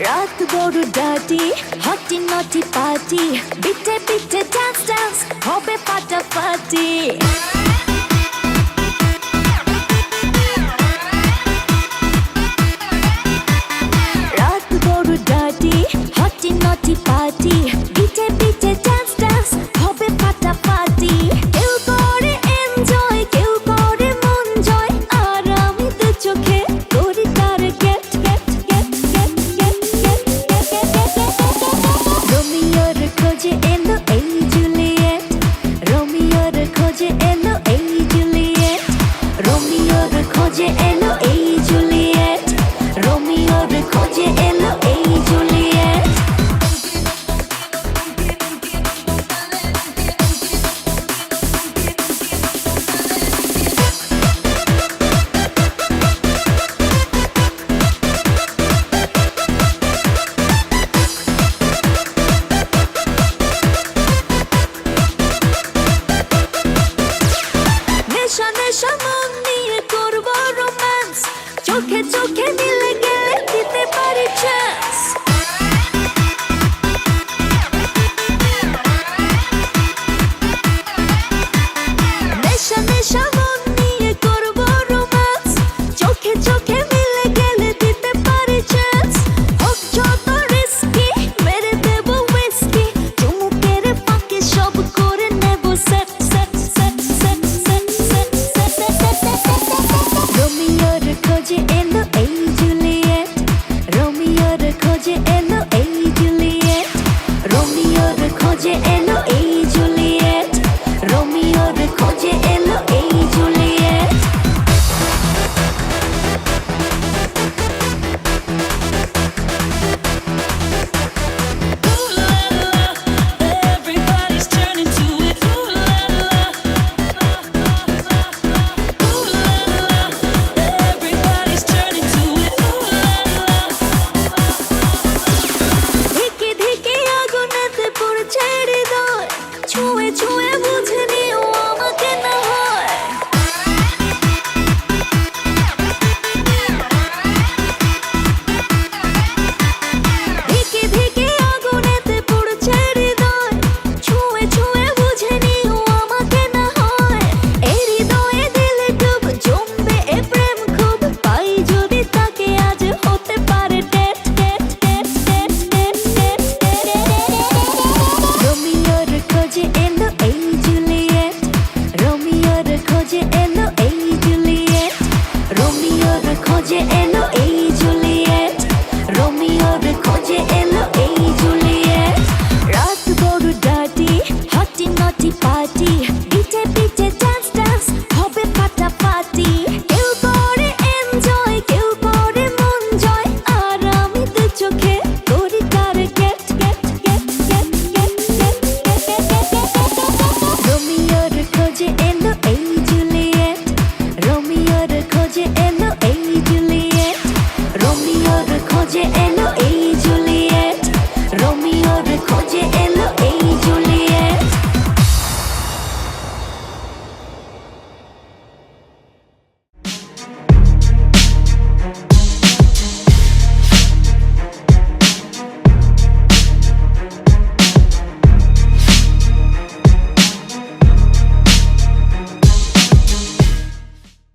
রাত বড় ডাটি হটি নটি পার্টি বিটে বিটে ডান্স ডান্স হবে ফাটাফাটি রাত বড় ডাটি হটি নটি পার্টি বিটে বিটে ডান্স ডান্স হবে ফাটাফাটি কেউ করে এনজয় কেউ করে মন জয় আর আমি দু চোখে করি তার get get get get get get রোমিওর খোঁজে এলো এই জুলিয়েট রোমিওর খোঁজে এলো এই জুলিয়েট রোমিওর খোঁজে এলো এই জুলিয়েট রোমিওর খোঁজে এলো এই জুলিয়েট নেশা নেশা মন নিয়ে করবো রোম্যান্স চোখে চোখে মিলে গেলে দিতে পারি চান্স নেশা নেশা মন নিয়ে করবো রোম্যান্স চোখে চোখে মিলে গেলে দিতে পারি চান্স হোক যত রিস্কি মেরে দেবো হুইস্কি চুমুকের ফাঁকে সব করে নেবো set set set set set set রোমিওর খোঁজে এলো এই জুলিয়েট রোমিওর খোঁজে এলো এই জুলিয়েট রোমিওর খোঁজে এলো এই জুলিয়েট রোমিওর খোঁজে এলো এই Juliet Everybody's turning to it. Ooh la la. Ooh la la. Everybody's turning to it. Ooh la la. ধিকে ধিকে আগুনেতে পড়ছে হৃদয় ছুঁয়ে ছুঁয়ে বুঝে নিও আমাকে না হয় ধিকে ধিকে আগুনেতে পড়ছে হৃদয় ছুঁয়ে ছুঁয়ে বুঝে নিও আমাকে না হয় এই হৃদয়ে দিলে ডুব জমবে এ প্রেম খুব পাই যদি তাকে আজ হতে পারে date date date date date date রোমিওর খোঁজে এলো এই জুলিয়েট রোমিওর খোঁজে এলো এই জুলিয়েট রোমিওর খোঁজে এলো এই জুলিয়েট রোমিওর খোঁজে এলো এই জুলিয়েট রাত বড় ডাটি হটি নটি পার্টি বিটে বিটে ডান্স ডান্স হবে ফাটাফাটি কেউ করে এনজয় কেউ করে মন জয় আর আমি দু চোখে করি তার get get get get get get রোমিওর খোঁজে এলো এই জুলিয়েট রোমিওর খোঁজে এলো এই জুলিয়েট রোমিওর খোঁজে এলো এই